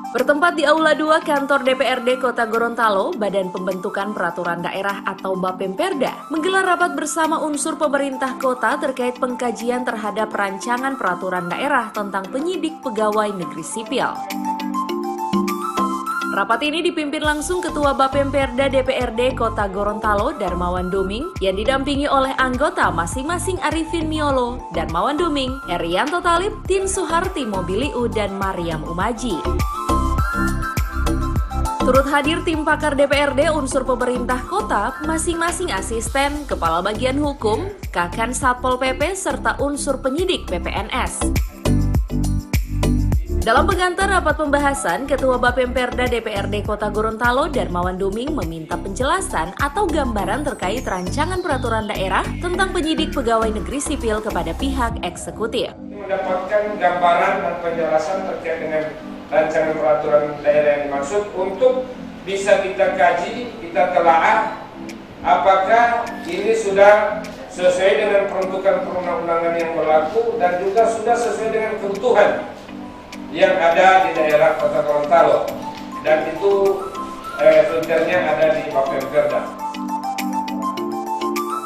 Bertempat di Aula 2 Kantor DPRD Kota Gorontalo, Badan Pembentukan Peraturan Daerah atau Bapemperda menggelar rapat bersama unsur pemerintah kota terkait pengkajian terhadap rancangan peraturan daerah tentang penyidik pegawai negeri sipil. Rapat ini dipimpin langsung Ketua Bapemperda DPRD Kota Gorontalo, Darmawan Duming, yang didampingi oleh anggota masing-masing Arifin Miolo, Darmawan Duming, Erianto Talib, Tin Suharti Mobiliu, dan Mariam Umaji. Turut hadir tim pakar DPRD unsur pemerintah kota, masing-masing asisten, kepala bagian hukum, Kakan Satpol PP, serta unsur penyidik PPNS. Dalam pengantar rapat pembahasan, Ketua Bapemperda DPRD Kota Gorontalo, Darmawan Duming, meminta penjelasan atau gambaran terkait rancangan peraturan daerah tentang penyidik pegawai negeri sipil kepada pihak eksekutif. Mendapatkan gambaran dan penjelasan terkait dengan rancangan peraturan daerah yang dimaksud untuk bisa kita kaji, kita telaah apakah ini sudah sesuai dengan peruntukan perundang-undangan yang berlaku dan juga sudah sesuai dengan kebutuhan yang ada di daerah Kota Gorontalo, dan itu filternya ada di Bapemperda.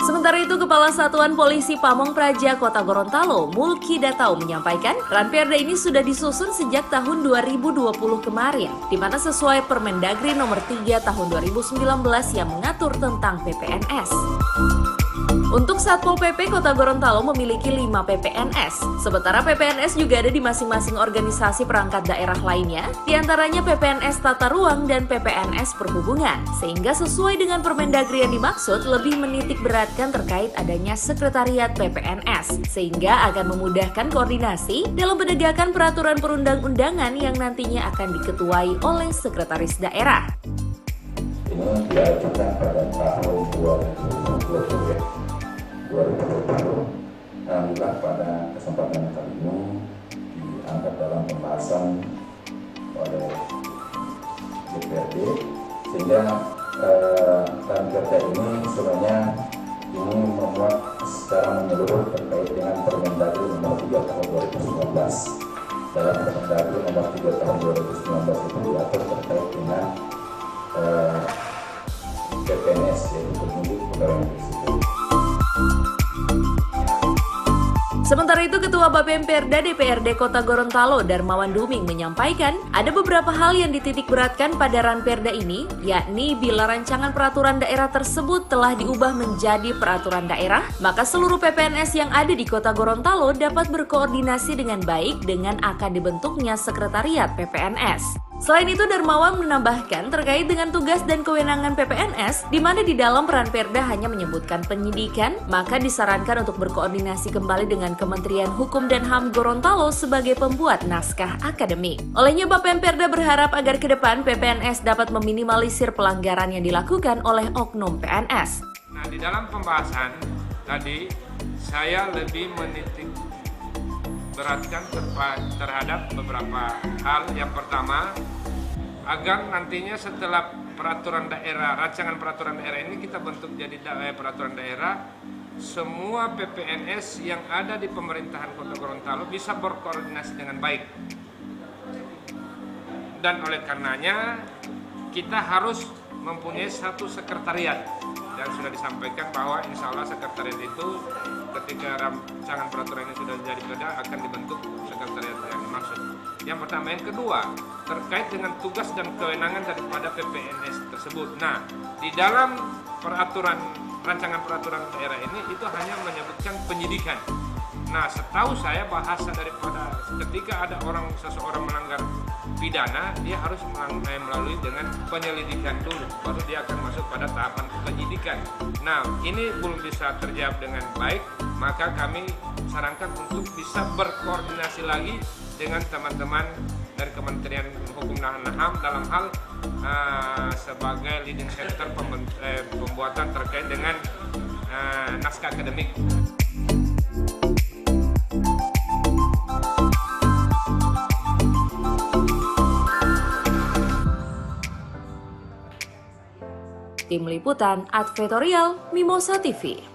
Sementara itu, Kepala Satuan Polisi Pamong Praja Kota Gorontalo, Mulki Datau, menyampaikan Ranperda ini sudah disusun sejak tahun 2020 kemarin, di mana sesuai Permendagri nomor 3 tahun 2019 yang mengatur tentang PPNS. Untuk Satpol PP Kota Gorontalo memiliki 5 PPNS, sementara PPNS juga ada di masing-masing organisasi perangkat daerah lainnya, diantaranya PPNS Tata Ruang dan PPNS Perhubungan, sehingga sesuai dengan Permendagri yang dimaksud lebih menitik beratkan terkait adanya sekretariat PPNS, sehingga akan memudahkan koordinasi dalam penegakan peraturan perundang-undangan yang nantinya akan diketuai oleh sekretaris daerah. Ini diajukan pada tahun 2020. Alhamdulillah pada kesempatan kali ini diangkat dalam pembahasan oleh DPRD, sehingga Ranperda ini sebenarnya ini memuat secara menyeluruh terkait dengan Permendagri nomor 3 tahun 2019. Dalam Permendagri nomor 3 tahun 2019 itu diatur terkait dengan PPNS, yaitu penyidik pegawai negeri sipil. Sementara itu, Ketua Bapemperda DPRD Kota Gorontalo, Darmawan Duming, menyampaikan ada beberapa hal yang dititik beratkan pada Ranperda ini, yakni bila rancangan peraturan daerah tersebut telah diubah menjadi peraturan daerah, maka seluruh PPNS yang ada di Kota Gorontalo dapat berkoordinasi dengan baik dengan akan dibentuknya sekretariat PPNS. Selain itu, Darmawan menambahkan terkait dengan tugas dan kewenangan PPNS, di mana di dalam Ranperda hanya menyebutkan penyidikan, maka disarankan untuk berkoordinasi kembali dengan Kementerian Hukum dan HAM Gorontalo sebagai pembuat naskah akademik. Olehnya, Bapemperda berharap agar ke depan PPNS dapat meminimalisir pelanggaran yang dilakukan oleh oknum PNS. Nah, di dalam pembahasan tadi saya lebih menitik beratkan terhadap beberapa hal. Yang pertama, agar nantinya setelah peraturan daerah, rancangan peraturan daerah ini kita bentuk jadi peraturan daerah, semua PPNS yang ada di pemerintahan Kota Gorontalo bisa berkoordinasi dengan baik. Dan oleh karenanya kita harus mempunyai satu sekretariat, dan sudah disampaikan bahwa insya Allah sekretariat itu ketika rancangan peraturan ini sudah jadi perda akan dibentuk sekretariat yang dimaksud. Yang pertama. Yang kedua, terkait dengan tugas dan kewenangan daripada PPNS tersebut. Nah, di dalam rancangan peraturan daerah ini itu hanya menyebutkan penyidikan. Nah, setahu saya bahasa daripada ketika ada seseorang melanggar pidana, dia harus melalui dengan penyelidikan dulu, baru dia akan masuk pada tahapan penyidikan. Nah, ini belum bisa terjawab dengan baik, maka kami sarankan untuk bisa berkoordinasi lagi dengan teman-teman dari Kementerian Hukum dan HAM dalam hal sebagai leading center pembuatan terkait dengan naskah akademik. Tim Liputan Advertorial Mimosa TV.